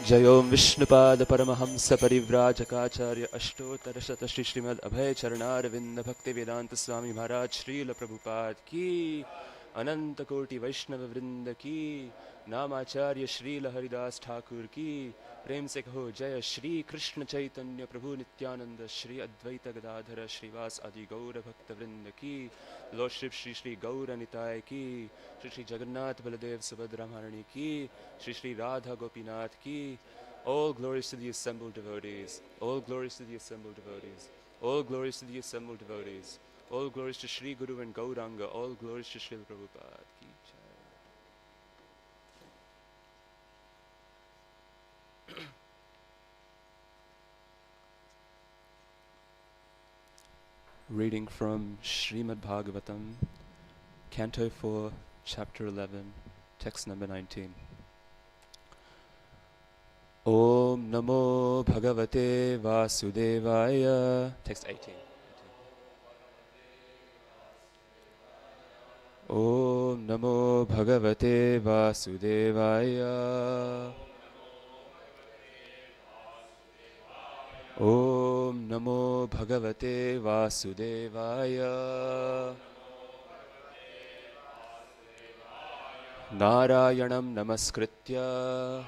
जयों विष्णुपाद परमहंस परिव्राजकाचार्य अष्टोत्तर शत श्री श्रीमद् अभय चरणारविंद भक्ति वेदांत स्वामी महाराज श्रील प्रभुपाद की अनंत कोटि वैष्णव वृंद की नामाचार्य श्रील हरिदास ठाकुर की प्रेम से कहो जय श्री कृष्ण चैतन्य प्रभु नित्यानंद श्री अद्वैत गदाधर श्रीवास आदि गौर भक्त वृंद की लो श्री श्री गौर निताय की श्री श्री जगन्नाथ बलदेव सुभद्रा महारानी की श्री श्री राधा गोपीनाथ की all glories to the assembled devotees, all glories to the assembled devotees, all glories to the assembled devotees, all glories to Shri Guru and Gauranga, all glories to Srila Prabhupada ki jai. Reading from Srimad Bhagavatam, Canto 4, Chapter 11, Text number 19. Om Namo Bhagavate Vasudevaya. Text 18. Om Namo Bhagavate Vasudevaya. Om Namo Bhagavate Vasudevaya. Narayanam Namaskritya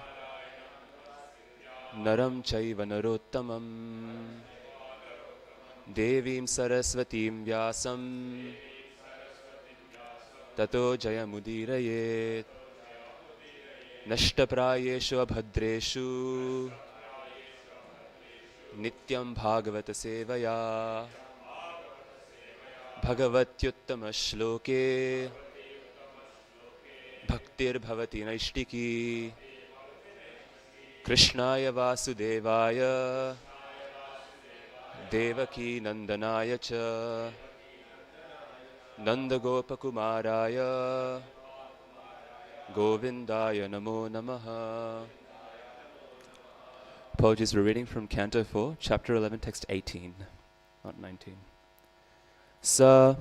Naram Chaiva Narottamam Devim Saraswatim Vyasam Tato Jayamudirayet Nashtaprayeshu Abhadreshu Nityam Bhagavata Sevaya Bhagavatyuttama Shloke Bhaktir Bhavati Naishtiki Krishnaya Vasudevaya Devaki Nandanaya Cha Nandagopakumaraya Govindaya Namo Namaha. Apologies, we're reading from Canto 4, Chapter 11, Text 18, not 19. Sa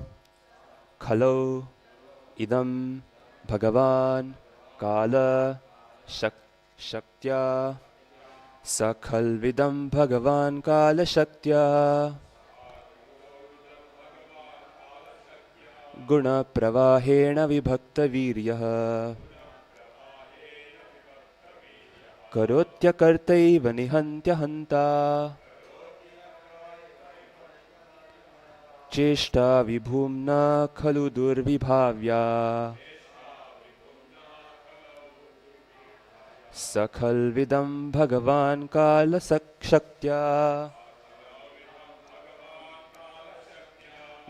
Khalo Idam Bhagavan Kala Shaktya Sakhalvidam Bhagavan Kala Shaktya Guna Pravahena Vibhakta Viryaha Karotya Kartaiva Nihantya Hanta Cheshta Vibhumna Khalu Durvibhavya Sakhalvidam Bhagavan Kala Shaktya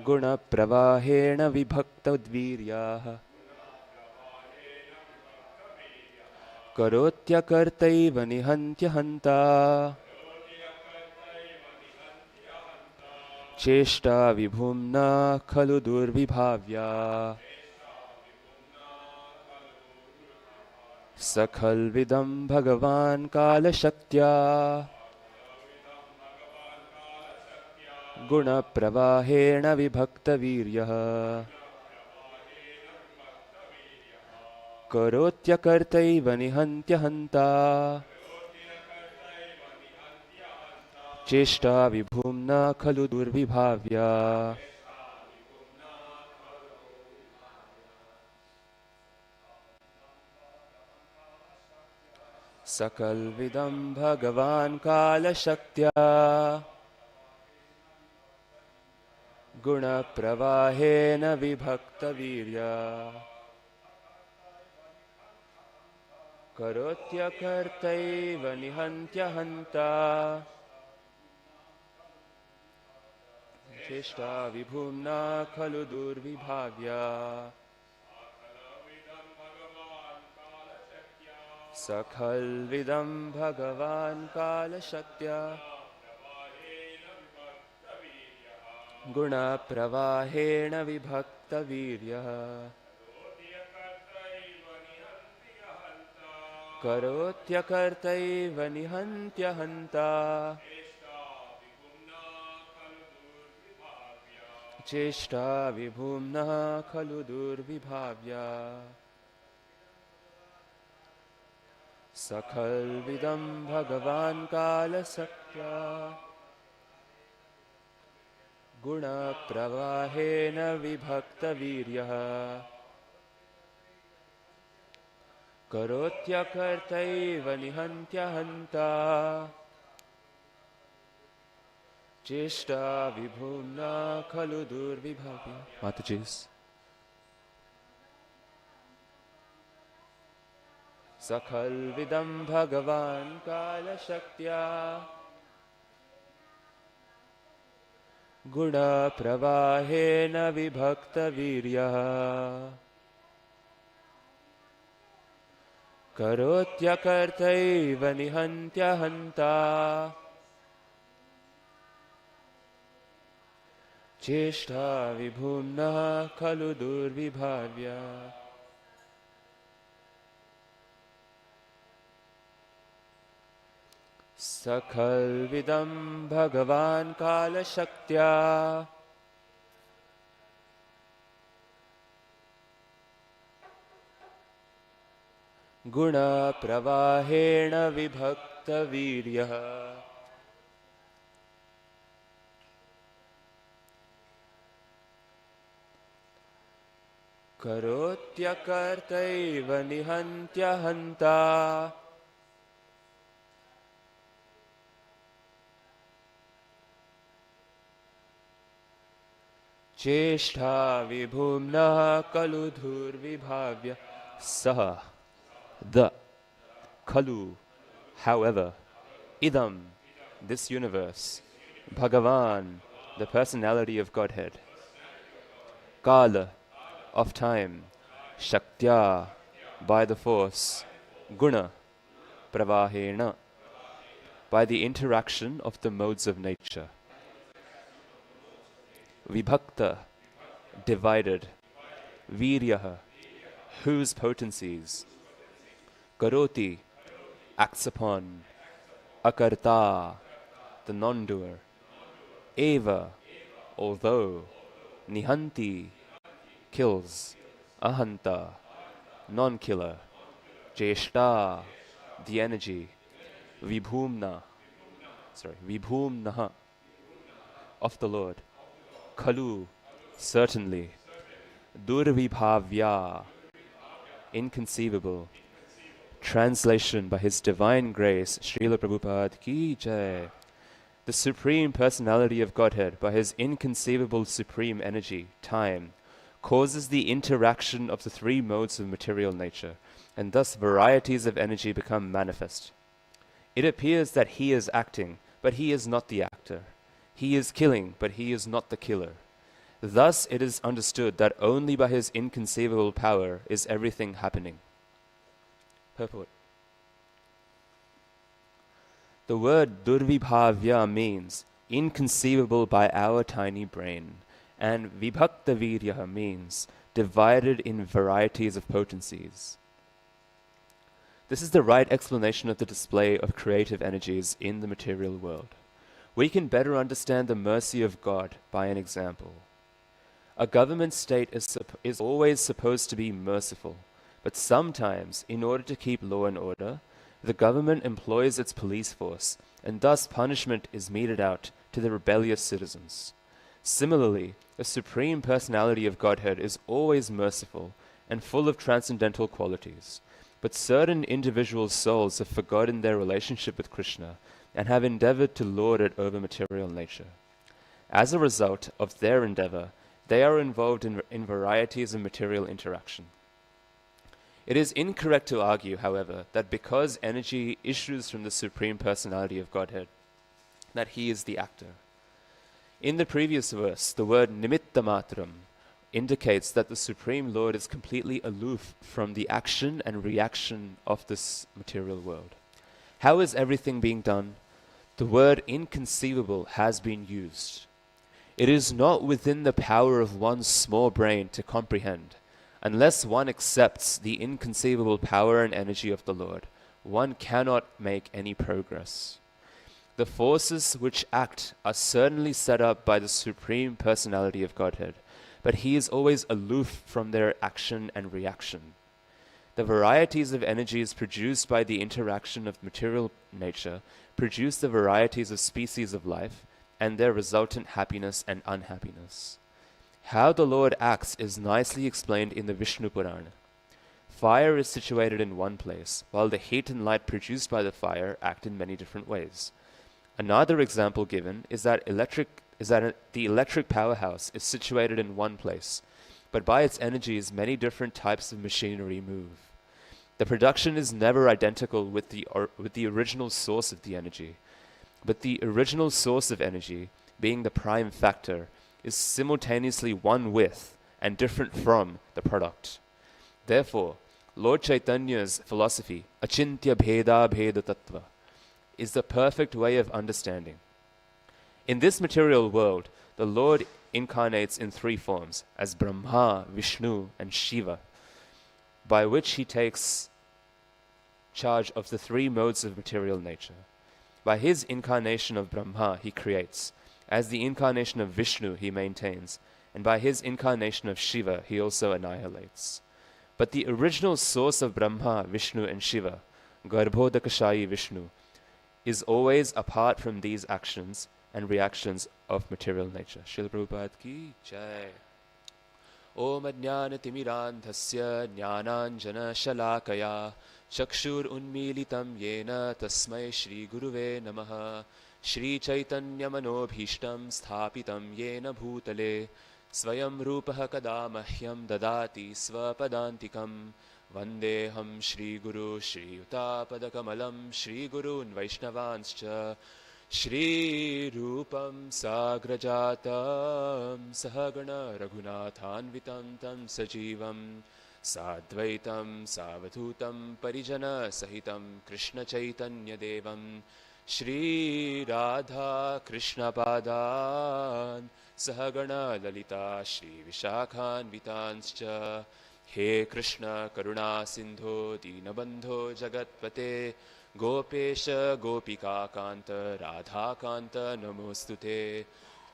Guna Pravahena Vibhakta Dviryaha Karotya Kartaiva Nihantya Hanta Cheshta Vibhumna Khalu Durvibhavya Sakhalvidam Bhagavan Kala Shaktya Guna Pravahena Vibhakta Viryaha Karotya Kartaiva Nihantya Hanta Cheshta Vibhumna Khalu Durvibhavya. Sakalvidam Bhagavan Kala Shaktya Guna Pravahena Vibhakta Virya Karotya Kartaiva Nihantya Hanta Cheshta Vibhumna Khalu Durvibhavya Sakhalvidam Bhagavan Kala Shaktya Guna Pravahena Vibhakta Virya Karotya Kartaiva Nihantya Hanta Cheshta Vibhumna Khalu Durvibhavya सकलविदं भगवान् कालसत्या गुणप्रवाहेन विभक्तवीर्यः करोत्यकर्तैव निहन्त्यहन्ता चेष्टा विभुम्ना खलु दुर्विभाव्य. Mataji's. सकलविदं भगवान् कालशक्त्या गुणप्रवाहेन विभक्तवीर्यः करोत्यकर्तैव निहन्त्यहन्ता चेष्टा विभुम्नः खलु दुर्विभाव्या. सकलविदं भगवान् कालशक्त्या गुणप्रवाहेण विभक्तवीर्यः करोत्यकर्तैव निहन्त्यहन्ता चेष्टा विभुम्नः खलु धुर्विभाव्य. Saha, the, Kalu, however, Idam, this universe, Bhagavan, the personality of Godhead, Kala, of time, Shaktya, by the force, Guna, Pravahena, by the interaction of the modes of nature, Vibhakta, divided, Viryaha, whose potencies, Karoti, acts upon, Akarta, the non-doer, Eva, although, Nihanti, kills, Ahanta, non-killer, Jeshta, the energy, Vibhumnaha, of the Lord, Kalu, certainly, Durvibhavya, inconceivable. Translation by His Divine Grace, Srila Prabhupada Ki Jai. The Supreme Personality of Godhead, by His inconceivable supreme energy, time, causes the interaction of the three modes of material nature, and thus varieties of energy become manifest. It appears that He is acting, but He is not the actor. He is killing, but He is not the killer. Thus it is understood that only by His inconceivable power is everything happening. Purport. The word Durvibhavya means inconceivable by our tiny brain, and Vibhakta Viryaha means divided in varieties of potencies. This is the right explanation of the display of creative energies in the material world. We can better understand the mercy of God by an example. A government state is always supposed to be merciful, but sometimes, in order to keep law and order, the government employs its police force, and thus punishment is meted out to the rebellious citizens. Similarly, the Supreme Personality of Godhead is always merciful and full of transcendental qualities, but certain individual souls have forgotten their relationship with Krishna and have endeavored to lord it over material nature. As a result of their endeavor, they are involved in varieties of material interaction. It is incorrect to argue, however, that because energy issues from the Supreme Personality of Godhead, that He is the actor. In the previous verse, the word nimitta matram indicates that the Supreme Lord is completely aloof from the action and reaction of this material world. How is everything being done? The word inconceivable has been used. It is not within the power of one's small brain to comprehend. Unless one accepts the inconceivable power and energy of the Lord, one cannot make any progress. The forces which act are certainly set up by the Supreme Personality of Godhead, but He is always aloof from their action and reaction. The varieties of energies produced by the interaction of material nature produce the varieties of species of life and their resultant happiness and unhappiness. How the Lord acts is nicely explained in the Vishnu Purana. Fire is situated in one place, while the heat and light produced by the fire act in many different ways. Another example given is that the electric powerhouse is situated in one place, but by its energies many different types of machinery move. The production is never identical with the original source of the energy, but the original source of energy, being the prime factor, is simultaneously one with and different from the product. Therefore, Lord Chaitanya's philosophy, Achintya Bheda Bheda Tattva, is the perfect way of understanding. In this material world, the Lord incarnates in three forms, as Brahma, Vishnu, and Shiva, by which he takes charge of the three modes of material nature. By his incarnation of Brahma, he creates. As the incarnation of Vishnu, he maintains. And by his incarnation of Shiva, he also annihilates. But the original source of Brahma, Vishnu, and Shiva, Garbhodakashayi Vishnu, is always apart from these actions and reactions of material nature. Srila Prabhupada ki jai. Om Ajnanatimidandhasya Jnananjana Shalakaya Chakshur Unmilitam Yena Tasmai Shri Guruve Namaha Shri Chaitanya Manobhishtam Sthapitam Yena Bhutale Swayam Rupaha Kada Mahyam Dadati Swapadantikam Vandeham Shri Guru Shri Utapadakamalam Shri Gurun Vaishnavanscha Shri Rupam Sagrajatam Sahagana Raghunathanvitantam Sajivam Sadvaitam Savadhutam Parijana Sahitam Krishna Chaitanya Devam Shri Radha Krishna Padan Sahagana Lalita Shri Vishakhanvitanscha He Krishna Karuna Sindho Dinabandho Jagatpate Gopesha Gopika Kanta Radha Kanta Namostute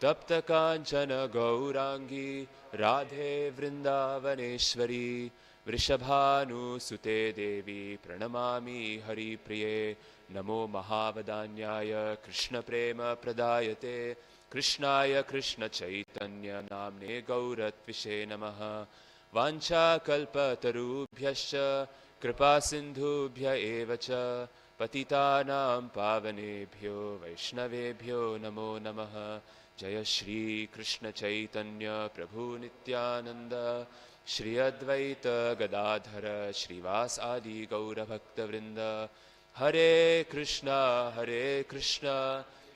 Tapta Kanchana Gaurangi Radhe Vrindavaneshwari Vrishabhanu Sute Devi Pranamami Hari Priye Namo Mahavadanyaya Krishna Prema Pradayate Krishnaya Krishna Chaitanya Namne Gauratvishe Namaha Vancha Kalpa Tarubhyascha Kripa Sindhubhya Evacha Patitanam Pavanebhyo Vaishnavebhyo Namo Namaha Jaya Shri Krishna Chaitanya Prabhu Nityananda Shri Advaita Gadadhara Shrivas Adi Gaura Bhakta Vrinda Hare Krishna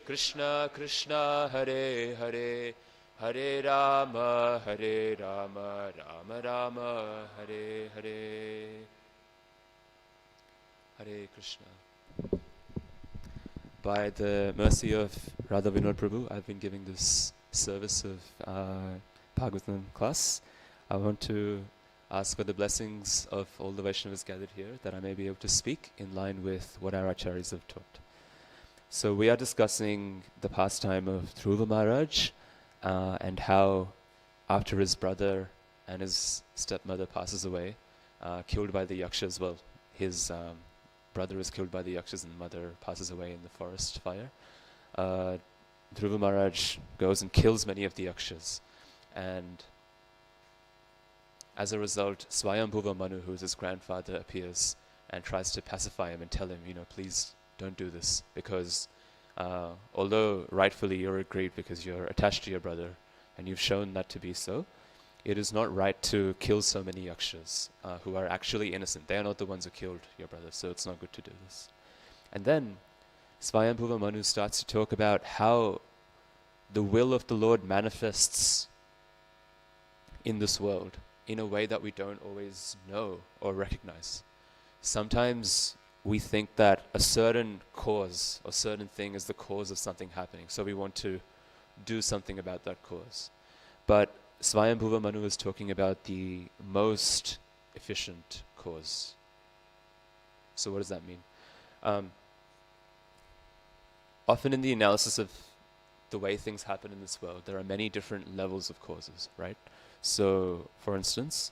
Krishna Krishna Hare Hare Hare Rama Rama Rama Hare Hare Hare Krishna. By the mercy of Radha Vinod Prabhu, I've been giving this service of Bhagavatam class. I want to ask for the blessings of all the Vaishnavas gathered here, that I may be able to speak in line with what our acharyas have taught. So we are discussing the pastime of Dhruva Maharaj, and how after his brother and his stepmother passes away, killed by the yakshas, well, his brother is killed by the yakshas and mother passes away in the forest fire. Dhruva Maharaj goes and kills many of the yakshas, and as a result, Swayambhuva Manu, who is his grandfather, appears and tries to pacify him and tell him, please don't do this, because although rightfully you're aggrieved because you're attached to your brother and you've shown that to be so, it is not right to kill so many yakshas who are actually innocent. They are not the ones who killed your brother, so it's not good to do this. And then Swayambhuva Manu starts to talk about how the will of the Lord manifests in this world in a way that we don't always know or recognize. Sometimes we think that a certain cause or certain thing is the cause of something happening, so we want to do something about that cause. But Swayambhuva Manu is talking about the most efficient cause. So what does that mean? Often in the analysis of the way things happen in this world, there are many different levels of causes, right? So, for instance,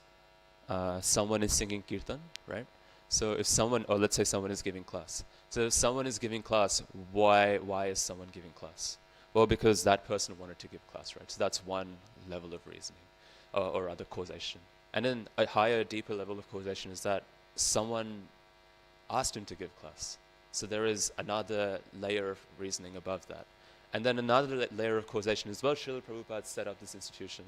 someone is singing kirtan, right? So if someone, or let's say someone is giving class. So if someone is giving class, why is someone giving class? Well, because that person wanted to give class, right? So that's one level of reasoning, or other causation. And then a higher, deeper level of causation is that someone asked him to give class. So there is another layer of reasoning above that. And then another layer of causation is, well, Srila Prabhupada set up this institution.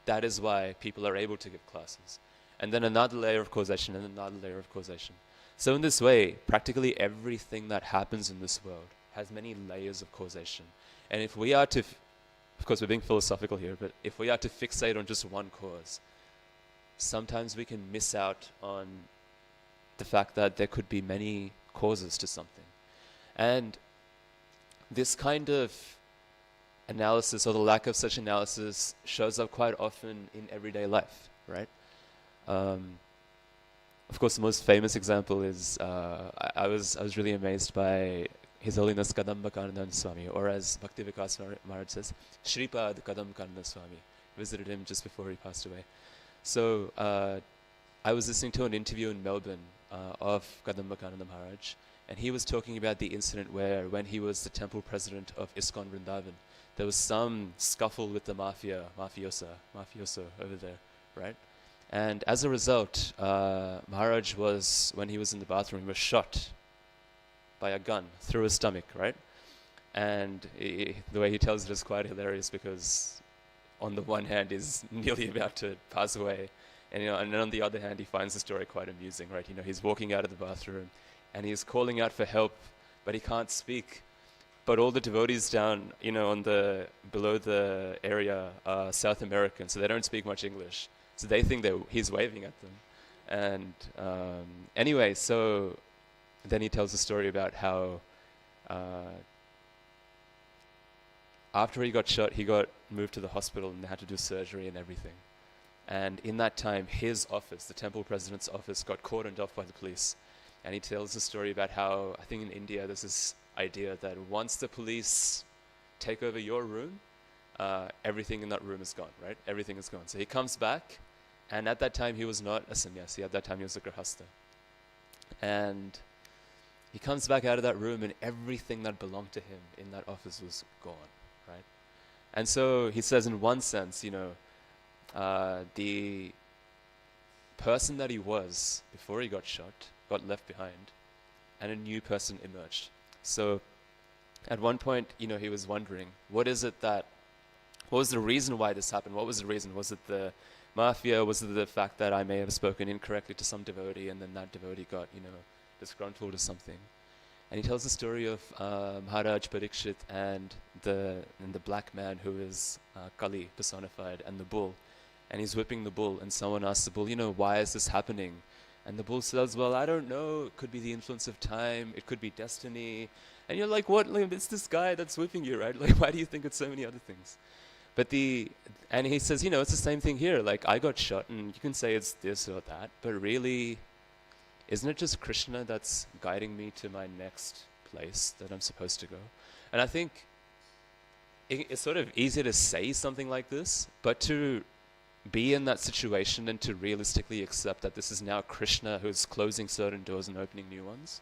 That is why people are able to give classes. And then another layer of causation, and another layer of causation. So in this way, practically everything that happens in this world has many layers of causation. And if we are to, of course we're being philosophical here, but if we are to fixate on just one cause, sometimes we can miss out on the fact that there could be many causes to something. And this kind of analysis, or the lack of such analysis, shows up quite often in everyday life, right? Of course, the most famous example is I was really amazed by His Holiness Kadambakananda Swami, or as Bhakti Vikas Maharaj says, Shripad Kadambakananda Swami. Visited him just before he passed away. So I was listening to an interview in Melbourne of Kadambakananda Maharaj, and he was talking about the incident where, when he was the temple president of ISKCON Vrindavan, there was some scuffle with the mafioso over there, right? And as a result, Maharaj was, when he was in the bathroom, he was shot by a gun through his stomach, right? And the way he tells it is quite hilarious, because on the one hand he's nearly about to pass away, and and then on the other hand he finds the story quite amusing, right? He's walking out of the bathroom and he's calling out for help, but he can't speak. But all the devotees down, on the below the area are South American, so they don't speak much English. So they think that he's waving at them. And anyway, so then he tells a story about how after he got shot, he got moved to the hospital and they had to do surgery and everything. And in that time, his office, the temple president's office, got cordoned off by the police. And he tells a story about how, I think in India, there's this idea that once the police take over your room, everything in that room is gone, right? Everything is gone. So he comes back, and at that time he was not a sannyasi, at that time he was a grahasta. And he comes back out of that room and everything that belonged to him in that office was gone, right? And so he says, in one sense, the person that he was before he got shot got left behind, and a new person emerged. So at one point, he was wondering, what was the reason why this happened? What was the reason? Was it the mafia? Was it the fact that I may have spoken incorrectly to some devotee, and then that devotee got, disgruntled or something? And he tells the story of Maharaj Parikshit and the black man who is Kali personified, and the bull. And he's whipping the bull, and someone asks the bull, why is this happening? And the bull says, well, I don't know. It could be the influence of time. It could be destiny. And you're like, what? It's this guy that's whipping you, right? Why do you think it's so many other things? And he says, it's the same thing here. I got shot, and you can say it's this or that, but really, isn't it just Krishna that's guiding me to my next place that I'm supposed to go? And I think it's sort of easy to say something like this, but to be in that situation and to realistically accept that this is now Krishna who's closing certain doors and opening new ones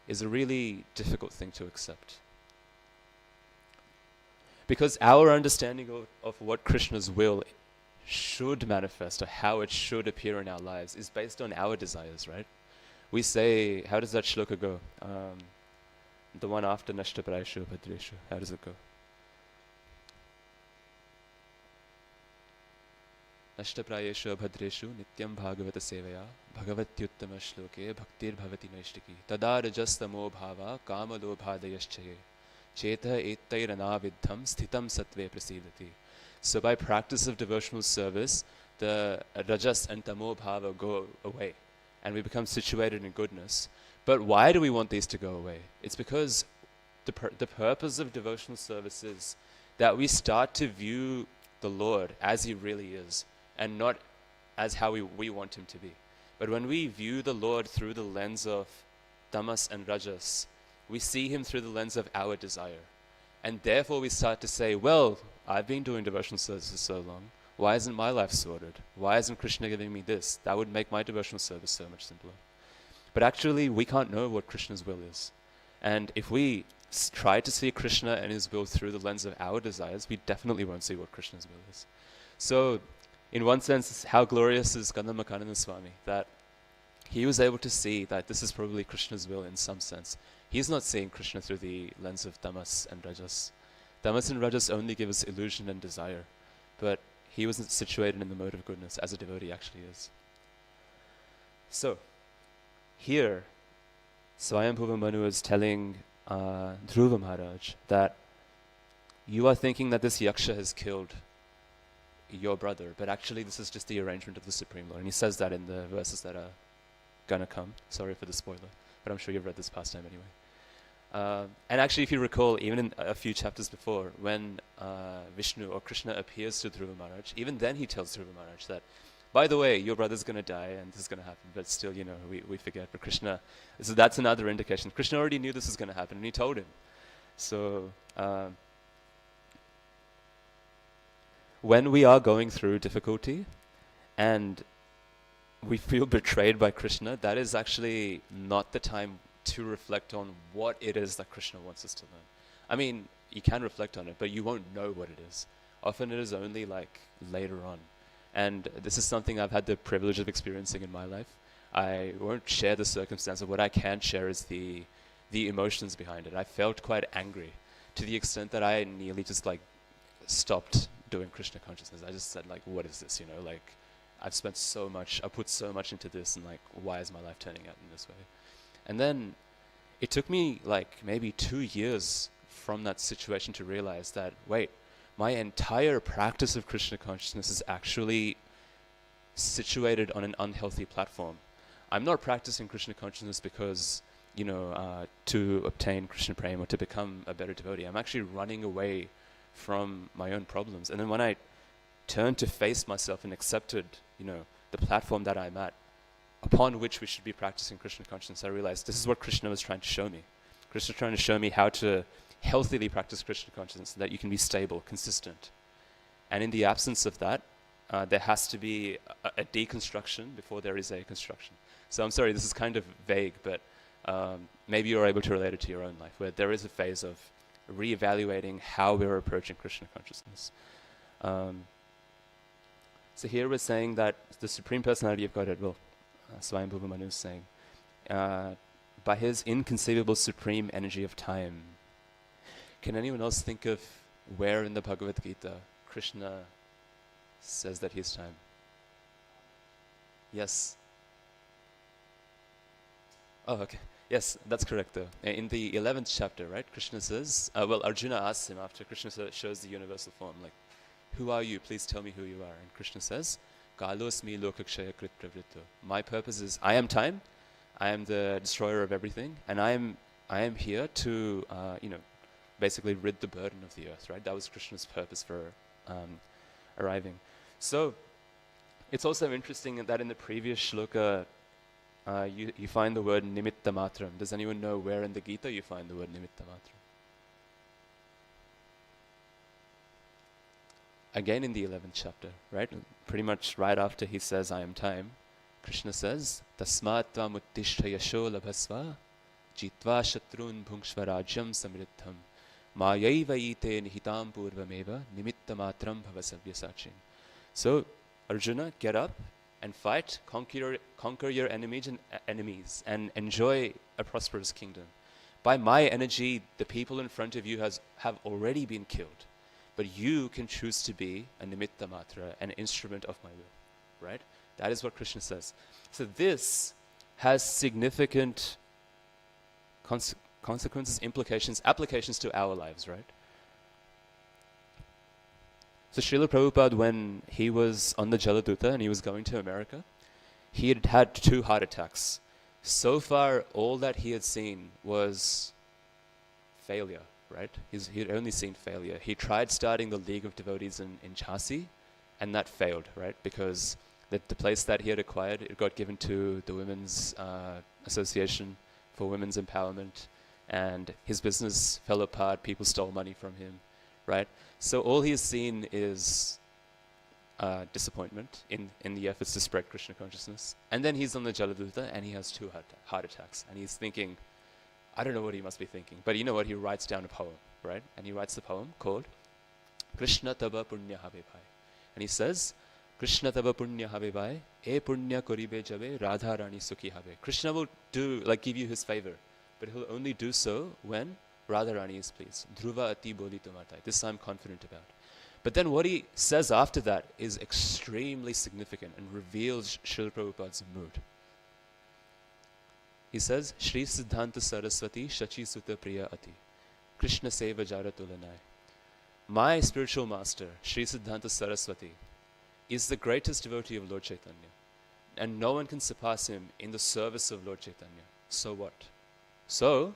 is a really difficult thing to accept. Because our understanding of what Krishna's will should manifest, or how it should appear in our lives, is based on our desires, right? We say, how does that shloka go? The one after Nashtaprayeshu Bhadreshu, how does it go? Nashtaprayeshu Bhadreshu Nityam Bhagavata Sevaya Bhagavatyuttama Shloke Bhaktir Bhavati Naishtiki Tadarajastamo Bhava Kamalobhadayaschaye Cheta Ettairanavitham Sthitam Sattve Prasidati. So by practice of devotional service, the rajas and tamo bhava go away, and we become situated in goodness. But why do we want these to go away? It's because the purpose of devotional service is that we start to view the Lord as He really is, and not as how we want Him to be. But when we view the Lord through the lens of tamas and rajas, we see Him through the lens of our desire. And therefore we start to say, well, I've been doing devotional services so long. Why isn't my life sorted? Why isn't Krishna giving me this? That would make my devotional service so much simpler. But actually, we can't know what Krishna's will is. And if we try to see Krishna and his will through the lens of our desires, we definitely won't see what Krishna's will is. So, in one sense, how glorious is Gandhamakananda Swami, that he was able to see that this is probably Krishna's will in some sense. He's not seeing Krishna through the lens of tamas and rajas. Tamas and rajas only give us illusion and desire, but he wasn't situated in the mode of goodness as a devotee actually is. So, here, Swayambhuva Manu is telling Dhruva Maharaj that you are thinking that this yaksha has killed your brother, but actually this is just the arrangement of the Supreme Lord. And he says that in the verses that are gonna come. Sorry for the spoiler, but I'm sure you've read this past time anyway. And actually, if you recall, even in a few chapters before, when Vishnu or Krishna appears to Dhruva Maharaj, even then he tells Dhruva Maharaj that, by the way, your brother's going to die and this is going to happen, but still, we forget. But Krishna, so that's another indication. Krishna already knew this was going to happen and he told him. So, when we are going through difficulty and we feel betrayed by Krishna, that is actually not the time to reflect on what it is that Krishna wants us to learn. I mean, you can reflect on it, but you won't know what it is. Often it is only like later on. And this is something I've had the privilege of experiencing in my life. I won't share the circumstance, but what I can share is the emotions behind it. I felt quite angry to the extent that I nearly just like stopped doing Krishna consciousness. I just said like, what is this, like I put so much into this, and like, why is my life turning out in this way? And then it took me like maybe 2 years from that situation to realize that, wait, my entire practice of Krishna consciousness is actually situated on an unhealthy platform. I'm not practicing Krishna consciousness because, to obtain Krishna prema or to become a better devotee. I'm actually running away from my own problems. And then when I turned to face myself and accepted, the platform that I'm at, upon which we should be practicing Krishna consciousness, I realized this is what Krishna was trying to show me. Krishna was trying to show me how to healthily practice Krishna consciousness so that you can be stable, consistent. And in the absence of that, there has to be a deconstruction before there is a construction. So I'm sorry, this is kind of vague, but maybe you're able to relate it to your own life, where there is a phase of reevaluating how we're approaching Krishna consciousness. So here we're saying that the Supreme Personality of Godhead, Swayambhuva Manu is saying, by his inconceivable supreme energy of time. Can anyone else think of where in the Bhagavad Gita Krishna says that he is time? Yes. Oh, okay. Yes, that's correct though. In the 11th chapter, right, Krishna says, Arjuna asks him after Krishna shows the universal form, like, who are you? Please tell me who you are. And Krishna says, Kalosmi lokakshaya krit pravritto. My purpose is, I am time, I am the destroyer of everything, and I am here to, basically rid the burden of the earth, right? That was Krishna's purpose for arriving. So, it's also interesting that in the previous shloka, you find the word nimitta matram. Does anyone know where in the Gita you find the word nimitta matram? Again in the 11th chapter, right? Pretty much right after he says, I am time, Krishna says, Tasmat tvam uttishta yasho labhasva, jitva shatrun bhungshvarajyam samriddham, mayaiva ite nihitam purvameva, nimitta matram bhavasavyasachin. So, Arjuna, get up and fight, conquer your enemies and enjoy a prosperous kingdom. By my energy, the people in front of you have already been killed. But you can choose to be a nimitta matra, an instrument of my will, right? That is what Krishna says. So this has significant consequences, implications, applications to our lives, right? So Srila Prabhupada, when he was on the Jaladuta and he was going to America, he had had 2 heart attacks. So far, all that he had seen was failure. Right? He had only seen failure. He tried starting the League of Devotees in Jhansi, and that failed, right? Because the place that he had acquired, it got given to the Women's Association for Women's Empowerment, and his business fell apart. People stole money from him, right? So all he has seen is disappointment in the efforts to spread Krishna consciousness. And then he's on the Jaladuta and he has two heart attacks. And he's thinking, I don't know what he must be thinking, but you know what? He writes down a poem, right? And he writes the poem called Krishna Taba Punya Habe Bhai. And he says, Krishna Taba Punya Habe Bhai, E Punya Koribe Jabe, Radha Rani Sukhi Habe. Krishna will give you his favor, but he'll only do so when Radha Rani is pleased. Dhruva Ati Boli Tumatai. This I'm confident about. But then what he says after that is extremely significant and reveals Srila Prabhupada's mood. He says, Shri Siddhanta Saraswati Shachi Sutta Priya Ati. Krishna Seva Jara Tulanai. My spiritual master, Shri Siddhanta Saraswati, is the greatest devotee of Lord Chaitanya. And no one can surpass him in the service of Lord Chaitanya. So what? So,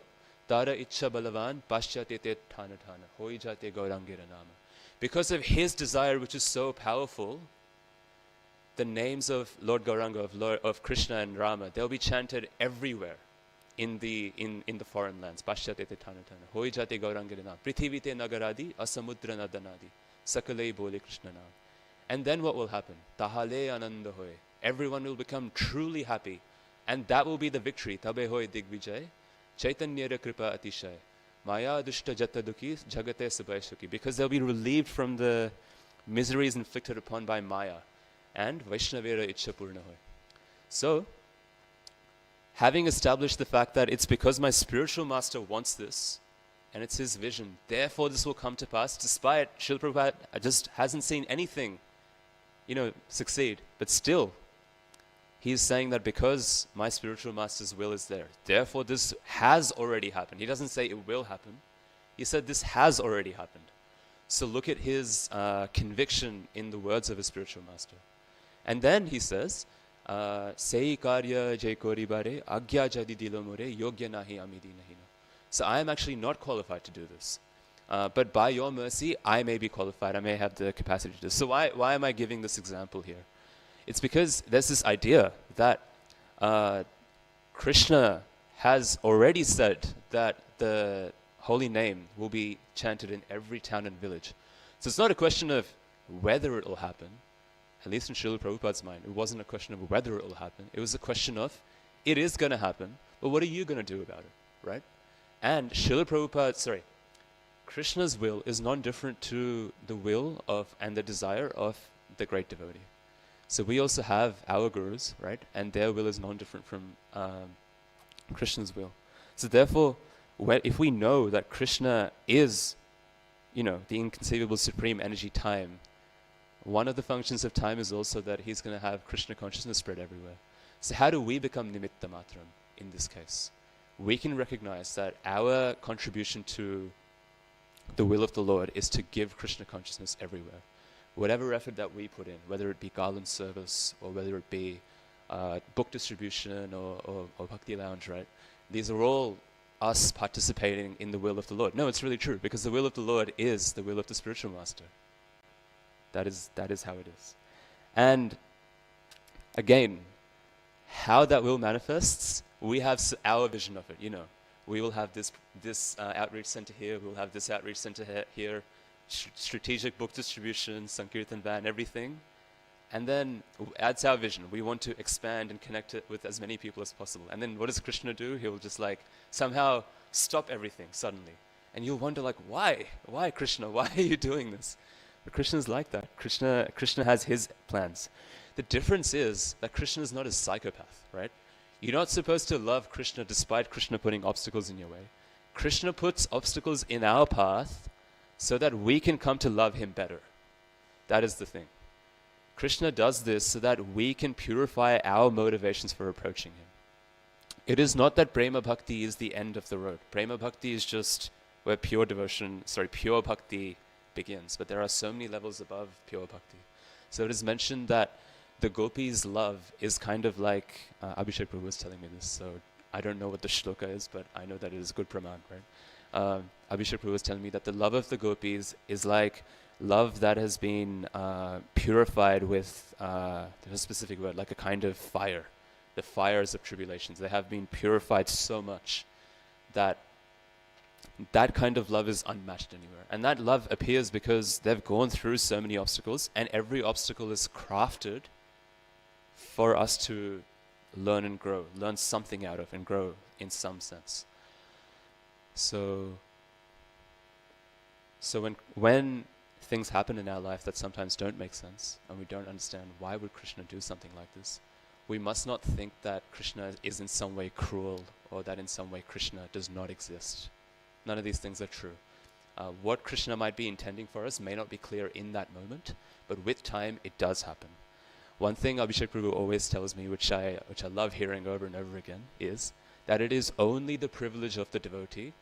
Tara Ichcha Balavan Paschate Te Thana Thana Hoi Jate Gaurangira Nama. Because of his desire, which is so powerful, the names of Lord Gauranga, of Krishna and Rama, they'll be chanted everywhere in the foreign lands. Paschate te thana thana. Hoi jate Gauranga nam. Prithivite nagaradi asamudra nadanadi. Sakalei bole Krishna nam. And then what will happen? Tahale ananda hoy. Everyone will become truly happy. And that will be the victory. Tabe hoy digvijay. Chaitanyara kripa atishay. Maya dushta jata dukhi jagate subhay sukhi. Because they'll be relieved from the miseries inflicted upon by Maya. And Vaishnavera Ichcha Purna Hoy. So, having established the fact that it's because my spiritual master wants this, and it's his vision, therefore this will come to pass, despite Srila Prabhupada just hasn't seen anything, succeed. But still, he's saying that because my spiritual master's will is there, therefore this has already happened. He doesn't say it will happen. He said this has already happened. So look at his conviction in the words of his spiritual master. And then he says, Sei karya jai kori bare, agya jadi dilo more, yogya nahi amidi nahina. So I am actually not qualified to do this. But by your mercy, I may be qualified. I may have the capacity to do this. So why am I giving this example here? It's because there's this idea that Krishna has already said that the holy name will be chanted in every town and village. So it's not a question of whether it will happen. At least in Srila Prabhupada's mind, it wasn't a question of whether it will happen. It was a question of, it is going to happen, but what are you going to do about it, right? And Krishna's will is non-different to the will of and the desire of the great devotee. So we also have our gurus, right? And their will is non-different from Krishna's will. So therefore, if we know that Krishna is, the inconceivable supreme energy time, one of the functions of time is also that he's going to have Krishna consciousness spread everywhere. So how do we become nimitta matram in this case? We can recognize that our contribution to the will of the Lord is to give Krishna consciousness everywhere. Whatever effort that we put in, whether it be garland service or whether it be book distribution or bhakti lounge, right? These are all us participating in the will of the Lord. No, it's really true, because the will of the Lord is the will of the spiritual master. That is how it is. And again, how that will manifests, we have our vision of it. We will have this outreach center here. We'll have this outreach center here. Strategic book distribution, Sankirtan van, everything. And then that's our vision. We want to expand and connect it with as many people as possible. And then what does Krishna do? He'll just somehow stop everything suddenly. And you'll wonder why? Why, Krishna? Why are you doing this? But Krishna's like that. Krishna has his plans. The difference is that Krishna is not a psychopath, right? You're not supposed to love Krishna despite Krishna putting obstacles in your way. Krishna puts obstacles in our path so that we can come to love him better. That is the thing. Krishna does this so that we can purify our motivations for approaching him. It is not that Prema Bhakti is the end of the road. Prema Bhakti is just where pure Bhakti begins. But there are so many levels above pure Bhakti. So it is mentioned that the gopis' love is kind of like, Abhishek Prabhu was telling me this, so I don't know what the shloka is, but I know that it is good praman, right? Abhishek Prabhu was telling me that the love of the gopis is like love that has been purified with, there's a specific word, like a kind of fire. The fires of tribulations. They have been purified so much that that kind of love is unmatched anywhere. And that love appears because they've gone through so many obstacles, and every obstacle is crafted for us to learn and grow, learn something out of and grow in some sense. So when things happen in our life that sometimes don't make sense, and we don't understand why would Krishna do something like this, we must not think that Krishna is in some way cruel, or that in some way Krishna does not exist. None of these things are true. What Krishna might be intending for us may not be clear in that moment, but with time it does happen. One thing Abhishek Prabhu always tells me, which I love hearing over and over again, is that it is only the privilege of the devotee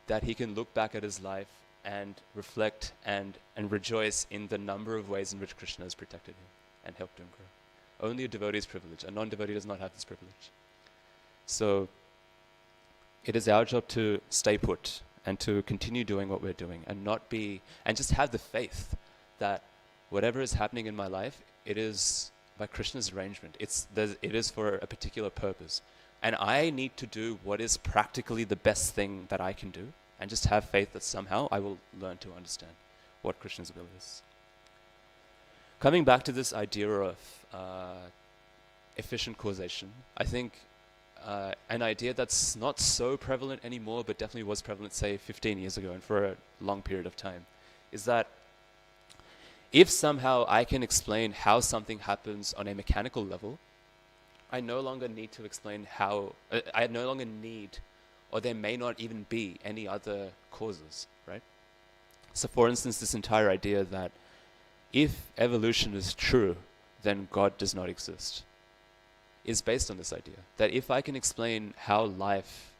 that he can look back at his life and reflect and rejoice in the number of ways in which Krishna has protected him and helped him grow. Only a devotee's privilege. A non-devotee does not have this privilege. So it is our job to stay put and to continue doing what we're doing and just have the faith that whatever is happening in my life, it is by Krishna's arrangement. It is for a particular purpose. And I need to do what is practically the best thing that I can do, and just have faith that somehow I will learn to understand what Krishna's will is. Coming back to this idea of efficient causation, I think an idea that's not so prevalent anymore, but definitely was prevalent, say, 15 years ago and for a long period of time, is that if somehow I can explain how something happens on a mechanical level, I no longer need to explain how, I no longer need, or there may not even be any other causes, right? So for instance, this entire idea that if evolution is true, then God does not exist, is based on this idea. That if I can explain how life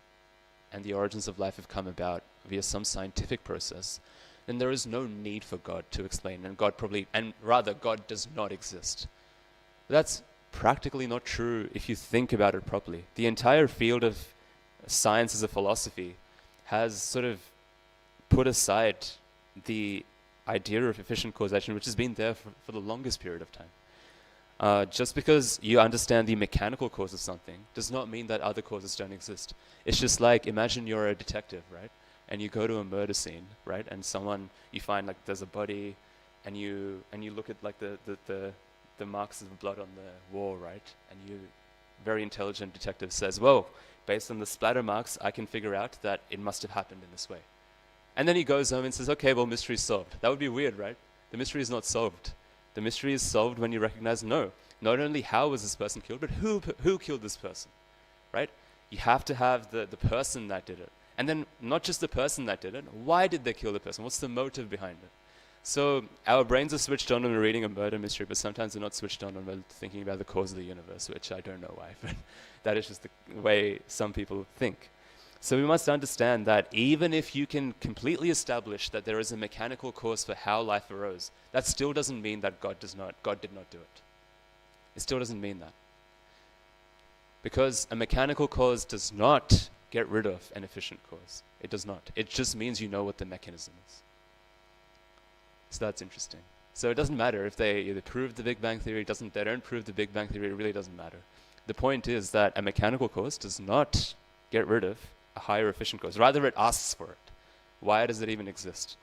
and the origins of life have come about via some scientific process, then there is no need for God to explain, and God does not exist. That's practically not true if you think about it properly. The entire field of science as a philosophy has sort of put aside the idea of efficient causation, which has been there for the longest period of time. Just because you understand the mechanical cause of something does not mean that other causes don't exist. It's just like, imagine you're a detective, right? And you go to a murder scene, right? And you find like there's a body, and you look at like the marks of blood on the wall, right? And very intelligent detective says, well, based on the splatter marks, I can figure out that it must have happened in this way. And then he goes home and says, okay, well, mystery solved. That would be weird, right? The mystery is not solved. The mystery is solved when you recognize, no, not only how was this person killed, but who killed this person, right? You have to have the person that did it. And then not just the person that did it, why did they kill the person? What's the motive behind it? So our brains are switched on when we're reading a murder mystery, but sometimes they're not switched on when we're thinking about the cause of the universe, which I don't know why, but that is just the way some people think. So we must understand that even if you can completely establish that there is a mechanical cause for how life arose, that still doesn't mean that God did not do it. It still doesn't mean that. Because a mechanical cause does not get rid of an efficient cause. It does not. It just means you know what the mechanism is. So that's interesting. So it doesn't matter if they either prove the Big Bang Theory, they don't prove the Big Bang Theory, it really doesn't matter. The point is that a mechanical cause does not get rid of a higher efficient cause. Rather, it asks for it. Why does it even exist?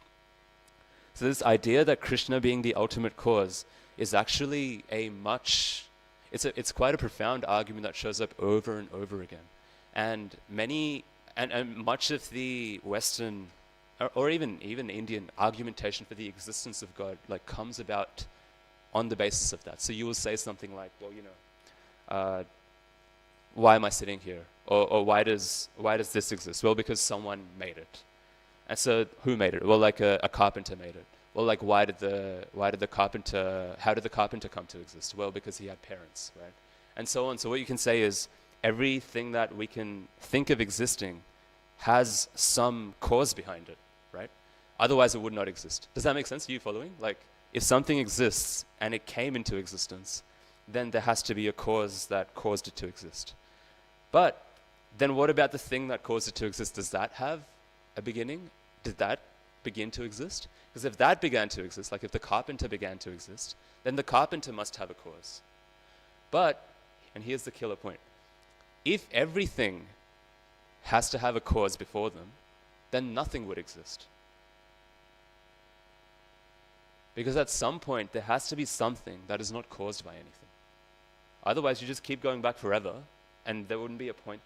So this idea that Krishna being the ultimate cause is actually it's quite a profound argument that shows up over and over again. And much of the Western or even Indian argumentation for the existence of God comes about on the basis of that. So you will say something like, well, why am I sitting here? Or why does this exist? Well, because someone made it. And so who made it? Well, a carpenter made it. Well, how did the carpenter come to exist? Well, because he had parents, right? And so on. So what you can say is everything that we can think of existing has some cause behind it, right? Otherwise it would not exist. Does that make sense? Are you following? If something exists and it came into existence, then there has to be a cause that caused it to exist. But then what about the thing that caused it to exist? Does that have a beginning? Did that begin to exist? Because if that began to exist, if the carpenter began to exist, then the carpenter must have a cause. But, and here's the killer point, if everything has to have a cause before them, then nothing would exist. Because at some point, there has to be something that is not caused by anything. Otherwise, you just keep going back forever, and there wouldn't be a point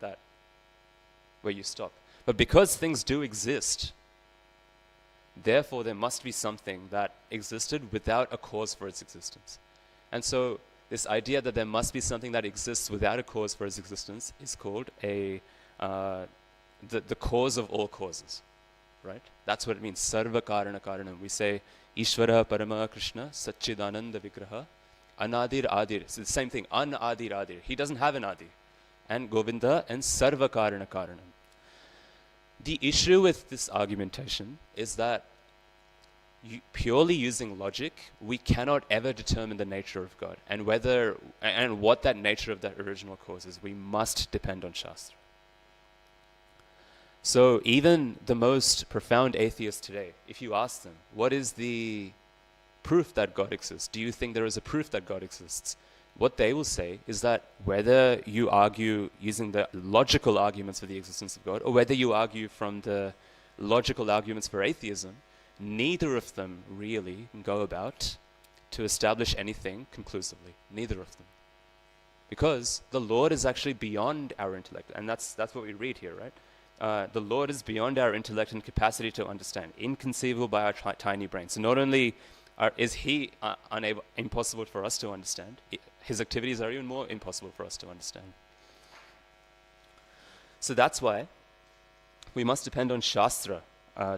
where you stop. But because things do exist, therefore there must be something that existed without a cause for its existence. And so this idea that there must be something that exists without a cause for its existence is called the cause of all causes, right? That's what it means, sarva karana karanam. We say, Ishvara Parama Krishna Satchidananda Vigraha Anadir Adir. It's the same thing, Anadir Adir. He doesn't have an Adi. And Govinda and Sarva Karana Karanam. The issue with this argumentation is that purely using logic, we cannot ever determine the nature of God and what that nature of that original cause is. We must depend on Shastra. So even the most profound atheists today, if you ask them, what is the proof that God exists? Do you think there is a proof that God exists? What they will say is that whether you argue using the logical arguments for the existence of God, or whether you argue from the logical arguments for atheism, neither of them really go about to establish anything conclusively. Neither of them. Because the Lord is actually beyond our intellect. And that's what we read here, right? The Lord is beyond our intellect and capacity to understand, inconceivable by our tiny brains. So not only is He impossible for us to understand, His activities are even more impossible for us to understand. So that's why we must depend on Shastra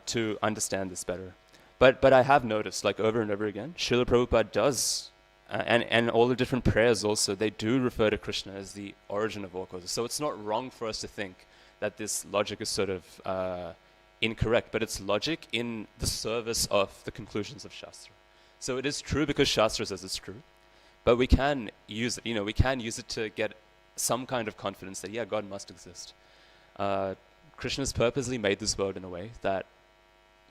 to understand this better. But I have noticed, like over and over again, Srila Prabhupada does, and all the different prayers also, they do refer to Krishna as the origin of all causes. So it's not wrong for us to think that this logic is sort of incorrect, but it's logic in the service of the conclusions of Shastra. So it is true because Shastra says it's true, but we can use it, we can use it to get some kind of confidence that, yeah, God must exist. Krishna's purposely made this world in a way that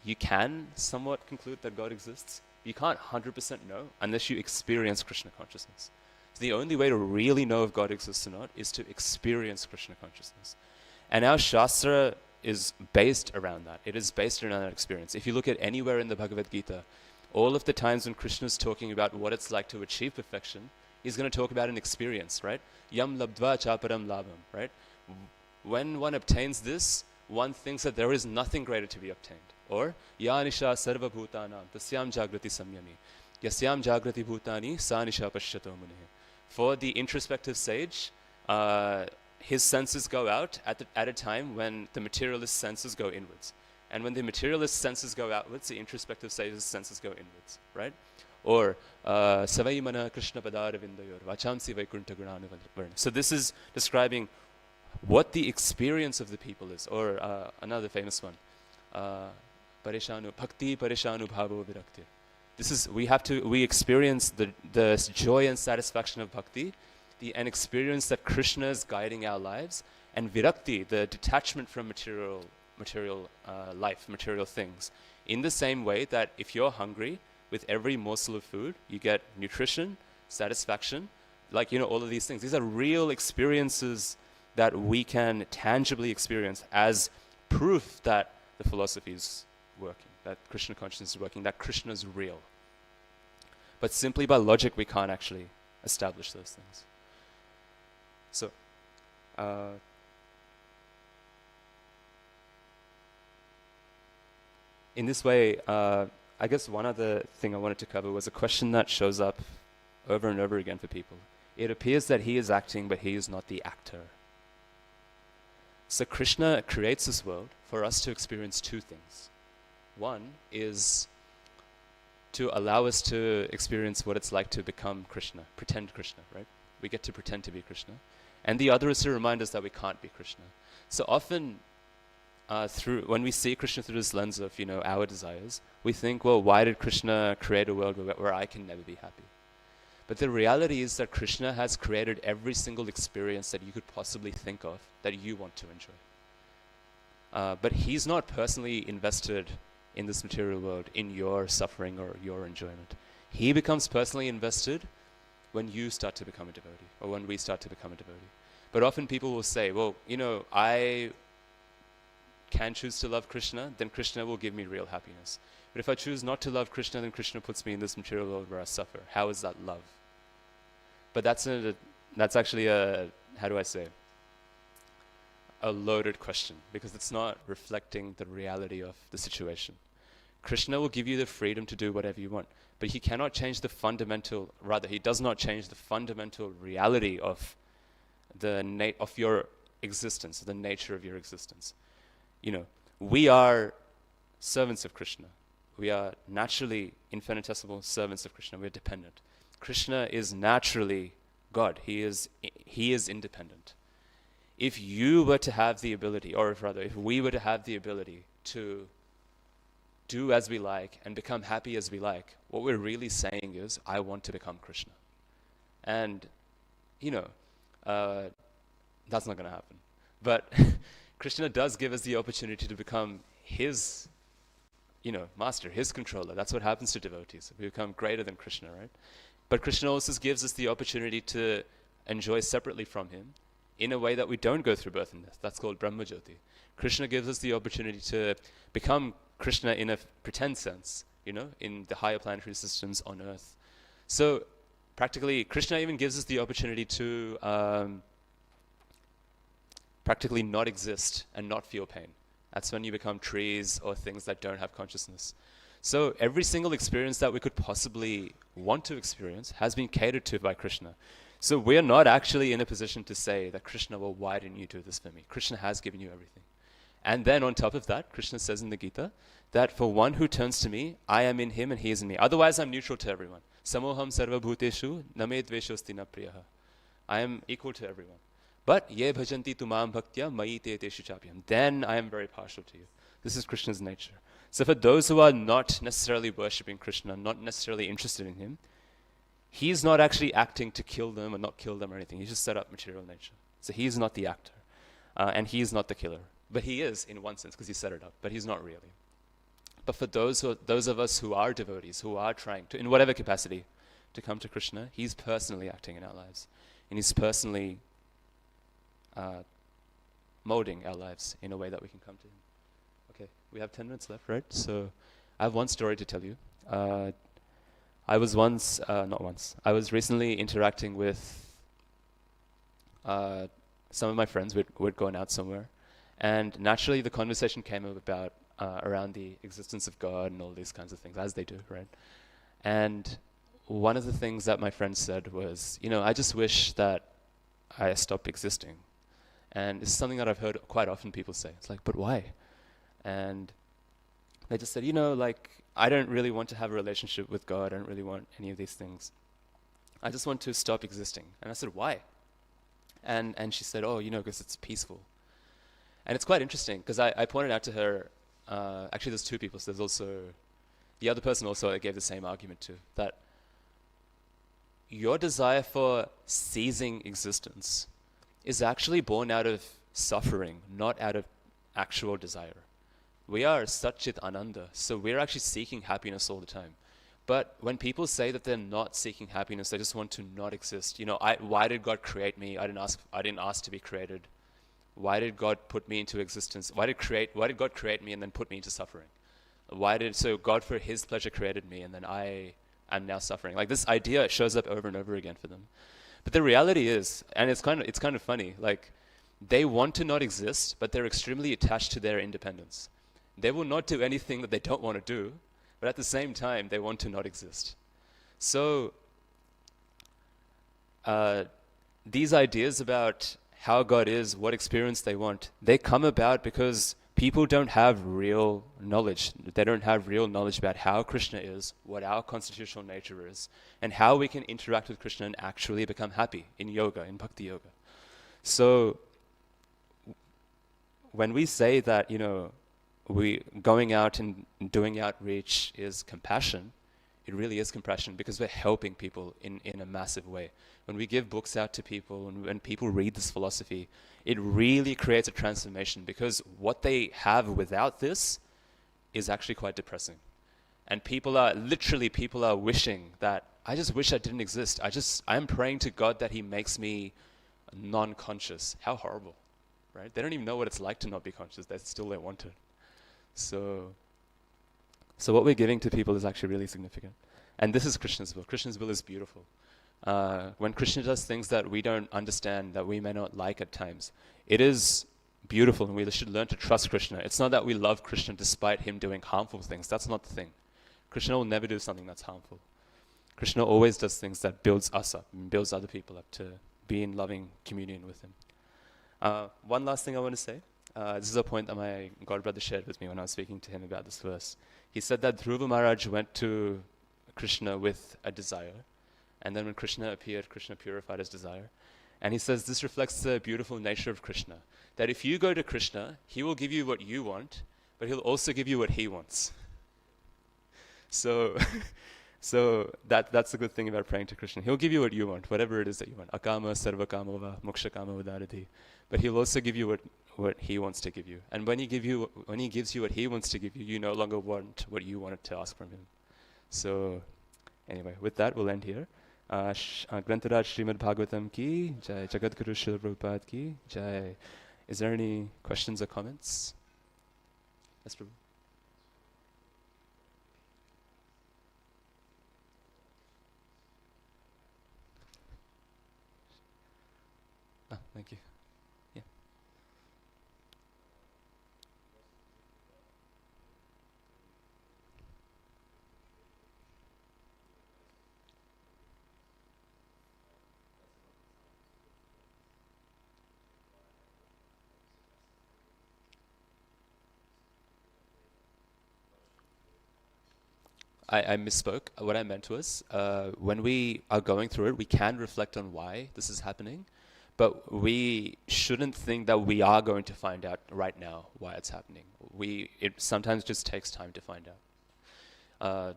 you can somewhat conclude that God exists. You can't 100% know unless you experience Krishna consciousness. So the only way to really know if God exists or not is to experience Krishna consciousness. And our Shastra is based around that. It is based around that experience. If you look at anywhere in the Bhagavad Gita, all of the times when Krishna is talking about what it's like to achieve perfection, he's going to talk about an experience, right? Yam labdva chaparam labham, right? When one obtains this, one thinks that there is nothing greater to be obtained. Or, ya nisha sarva bhutanam tasyam jagrati samyami yasyam jagrati bhutani sa nisha pashyato munehe. For the introspective sage, his senses go out at a time when the materialist senses go inwards. And when the materialist senses go outwards, the introspective sage's senses go inwards, right? Or, Savaimana Krishna Padara Vindayor, Vachamsi Vaikunta Gurana Varna. So this is describing what the experience of the people is. Or another famous one, Parishanu, Bhakti Parishanu Bhavo Virakti. This is, we experience the joy and satisfaction of bhakti, and experience that Krishna is guiding our lives, and virakti, the detachment from material life, material things. In the same way that if you're hungry, with every morsel of food, you get nutrition, satisfaction, all of these things. These are real experiences that we can tangibly experience as proof that the philosophy is working, that Krishna consciousness is working, that Krishna is real. But simply by logic, we can't actually establish those things. So, in this way, I guess one other thing I wanted to cover was a question that shows up over and over again for people. It appears that he is acting, but he is not the actor. So Krishna creates this world for us to experience two things. One is to allow us to experience what it's like to become Krishna, pretend Krishna, right? We get to pretend to be Krishna. And the other is to remind us that we can't be Krishna. So often, when we see Krishna through this lens of, our desires, we think, well, why did Krishna create a world where I can never be happy? But the reality is that Krishna has created every single experience that you could possibly think of that you want to enjoy. But he's not personally invested in this material world, in your suffering or your enjoyment. He becomes personally invested when you start to become a devotee, or when we start to become a devotee. But often people will say, well, I can choose to love Krishna, then Krishna will give me real happiness. But if I choose not to love Krishna, then Krishna puts me in this material world where I suffer. How is that love? But that's actually how do I say, a loaded question, because it's not reflecting the reality of the situation. Krishna will give you the freedom to do whatever you want, but he cannot change the fundamental, rather, he does not change the fundamental reality of of your existence, the nature of your existence. You know, we are servants of Krishna. We are naturally infinitesimal servants of Krishna. We're dependent. Krishna is naturally God. He is independent. If you were to have the ability, or if we were to have the ability to do as we like and become happy as we like, what we're really saying is, I want to become Krishna. And, that's not going to happen. But Krishna does give us the opportunity to become his, master, his controller. That's what happens to devotees. We become greater than Krishna, right? But Krishna also gives us the opportunity to enjoy separately from him in a way that we don't go through birth and death. That's called Brahmajyoti. Krishna gives us the opportunity to become Krishna in a pretend sense, in the higher planetary systems on Earth. So practically, Krishna even gives us the opportunity to practically not exist and not feel pain. That's when you become trees or things that don't have consciousness. So every single experience that we could possibly want to experience has been catered to by Krishna. So we're not actually in a position to say that Krishna, well, why didn't you do this for me? Krishna has given you everything. And then on top of that, Krishna says in the Gita that for one who turns to me, I am in him and he is in me. Otherwise, I'm neutral to everyone. Samoham sarva bhuteshu name dveshosti na priyaha. I am equal to everyone. But ye bhajanti tumam bhaktya mayi te teshu chapyam. Then I am very partial to you. This is Krishna's nature. So for those who are not necessarily worshipping Krishna, not necessarily interested in him, he's not actually acting to kill them or not kill them or anything. He's just set up material nature. So he's not the actor. And he's not the killer. But he is in one sense because he set it up. But he's not really. But for those of us who are devotees, who are trying to, in whatever capacity, to come to Krishna, he's personally acting in our lives. And he's personally molding our lives in a way that we can come to him. Okay, we have 10 minutes left, right? So I have one story to tell you. I was recently interacting with some of my friends. We'd gone out somewhere. And naturally the conversation came up about around the existence of God and all these kinds of things, as they do, right? And one of the things that my friend said was, I just wish that I stopped existing. And it's something that I've heard quite often people say. It's like, but why? And they just said, I don't really want to have a relationship with God. I don't really want any of these things. I just want to stop existing. And I said, why? And she said, because it's peaceful. And it's quite interesting because I pointed out to her, actually there's two people, so there's also, the other person also gave the same argument too, that your desire for ceasing existence is actually born out of suffering, not out of actual desire. We are Satchit Ananda, so we're actually seeking happiness all the time. But when people say that they're not seeking happiness, they just want to not exist. Why did God create me? I didn't ask to be created. Why did God put me into existence? Why did God create me and then put me into suffering? So God for his pleasure created me and then I am now suffering. Like this idea shows up over and over again for them. But the reality is, and it's kind of funny, like they want to not exist, but they're extremely attached to their independence. They will not do anything that they don't want to do, but at the same time, they want to not exist. So these ideas about how God is, what experience they want, they come about because people don't have real knowledge. They don't have real knowledge about how Krishna is, what our constitutional nature is, and how we can interact with Krishna and actually become happy in yoga, in bhakti yoga. So when we say that, we going out and doing outreach is compassion, it really is compassion because we're helping people in a massive way. When we give books out to people and when people read this philosophy, it really creates a transformation because what they have without this is actually quite depressing. And people are wishing that, I just wish I didn't exist. I'm praying to God that he makes me non-conscious. How horrible, right? They don't even know what it's like to not be conscious. They want it. So what we're giving to people is actually really significant. And this is Krishna's will. Krishna's will is beautiful. When Krishna does things that we don't understand, that we may not like at times, it is beautiful, and we should learn to trust Krishna. It's not that we love Krishna despite him doing harmful things. That's not the thing. Krishna will never do something that's harmful. Krishna always does things that builds us up and builds other people up to be in loving communion with him. One last thing I want to say. This is a point that my godbrother shared with me when I was speaking to him about this verse. He said that Dhruva Maharaj went to Krishna with a desire, and then when Krishna appeared, Krishna purified his desire. And he says this reflects the beautiful nature of Krishna, that if you go to Krishna, he will give you what you want, but he'll also give you what he wants. So that's the good thing about praying to Krishna. He'll give you what you want, whatever it is that you want. Akama sarvakama va mokshakama udarati. But he'll also give you what he wants to give you. And when he gives you what he wants to give you, you no longer want what you wanted to ask from him. So anyway, with that, we'll end here. Grantaraj Srimad Bhagavatam ki jai, Jagadguru Srila Prabhupada ki jai. Is there any questions or comments? Yes, Prabhu. Thank you. Yeah. I misspoke. What I meant was, when we are going through it, we can reflect on why this is happening, but we shouldn't think that we are going to find out right now why it's happening. It sometimes just takes time to find out.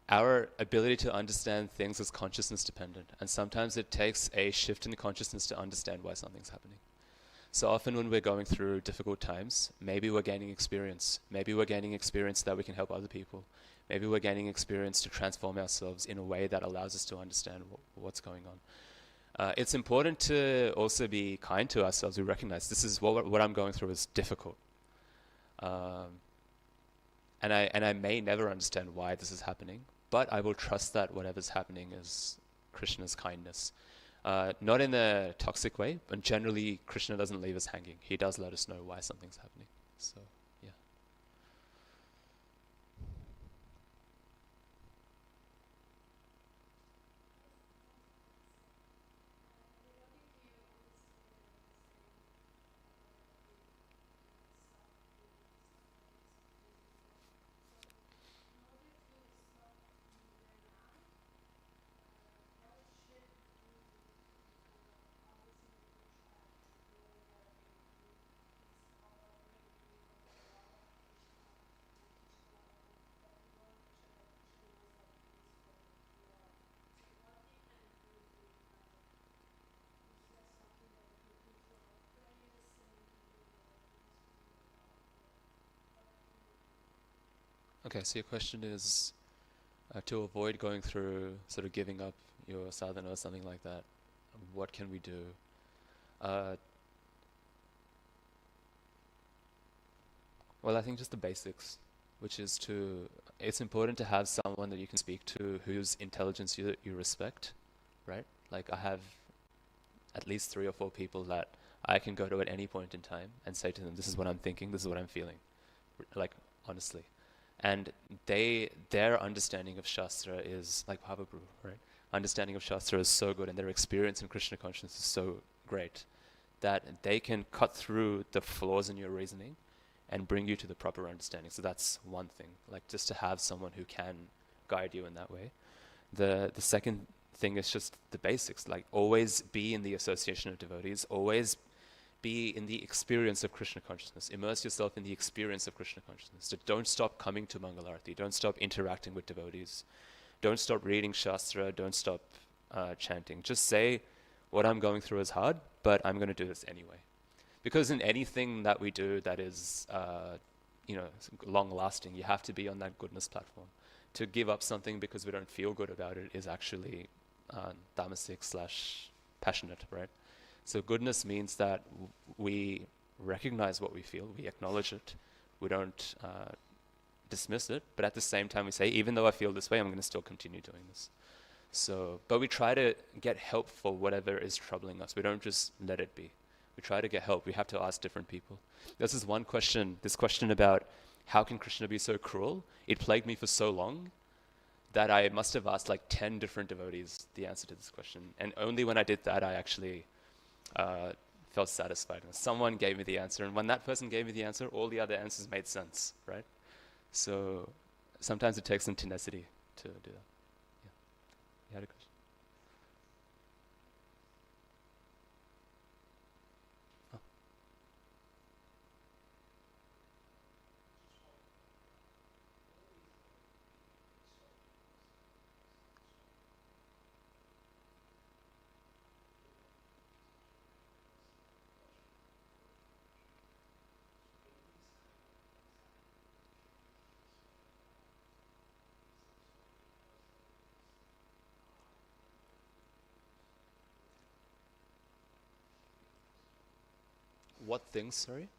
Our ability to understand things is consciousness dependent, and sometimes it takes a shift in the consciousness to understand why something's happening. So often when we're going through difficult times, maybe we're gaining experience. Maybe we're gaining experience that we can help other people. Maybe we're gaining experience to transform ourselves in a way that allows us to understand what's going on. It's important to also be kind to ourselves. We recognize this is what I'm going through is difficult. And I may never understand why this is happening, but I will trust that whatever's happening is Krishna's kindness. Not in a toxic way, but generally Krishna doesn't leave us hanging. He does let us know why something's happening. So, yeah. Okay, so your question is to avoid going through sort of giving up your sadhana or something like that, what can we do? Well, I think just the basics, which is it's important to have someone that you can speak to whose intelligence you respect, right? Like I have at least 3 or 4 people that I can go to at any point in time and say to them, this is what I'm thinking, this is what I'm feeling, like honestly. And their understanding of Shastra is like Bhavabhru, right? Understanding of Shastra is so good, and their experience in Krishna consciousness is so great that they can cut through the flaws in your reasoning and bring you to the proper understanding. So that's one thing, like just to have someone who can guide you in that way. The second thing is just the basics, like always be in the association of devotees, always be in the experience of Krishna consciousness. Immerse yourself in the experience of Krishna consciousness. So don't stop coming to Mangalarti. Don't stop interacting with devotees. Don't stop reading Shastra. Don't stop chanting. Just say, what I'm going through is hard, but I'm going to do this anyway. Because in anything that we do that is long-lasting, you have to be on that goodness platform. To give up something because we don't feel good about it is actually tamasic / passionate, right? So goodness means that we recognize what we feel, we acknowledge it, we don't dismiss it, but at the same time we say, even though I feel this way, I'm going to still continue doing this. So, but we try to get help for whatever is troubling us. We don't just let it be. We try to get help. We have to ask different people. This is one question, this question about how can Krishna be so cruel? It plagued me for so long that I must have asked like 10 different devotees the answer to this question. And only when I did that, I actually felt satisfied. Someone gave me the answer, and when that person gave me the answer, all the other answers made sense, right? So sometimes it takes some tenacity to do that. Yeah. You had a question? Oh. What things, sorry?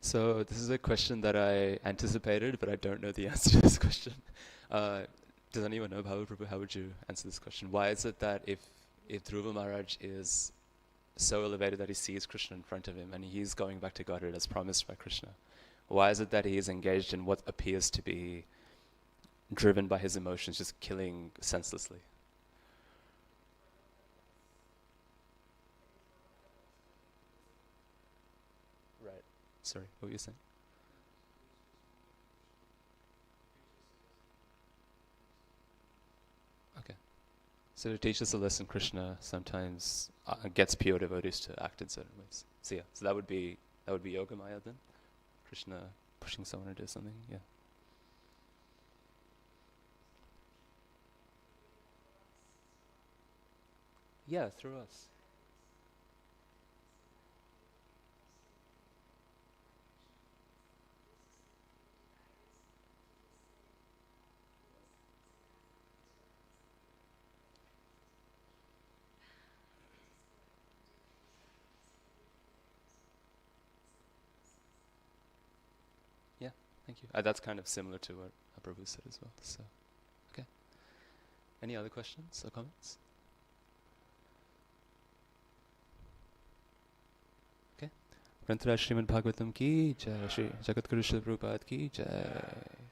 So this is a question that I anticipated, but I don't know the answer to this question. Uh, does anyone know, Bhava Prabhu, how would you answer this question? Why is it that if Dhruva Maharaj is so elevated that he sees Krishna in front of him and he's going back to Godhead as promised by Krishna, why is it that he is engaged in what appears to be driven by his emotions, just killing senselessly? Right. Sorry, what were you saying? Okay. So to teach us a lesson, Krishna sometimes gets pure devotees to act in certain ways. So yeah, so that would be Yoga Maya then? Krishna pushing someone to do something, yeah. Yeah, through us. Yeah, thank you. That's kind of similar to what Prabhu said as well. So, okay. Any other questions or comments? Okay. Grantaraj Srimad Bhagavatam ki jai, Shri Jagat Guru Srila Prabhupada ki jai.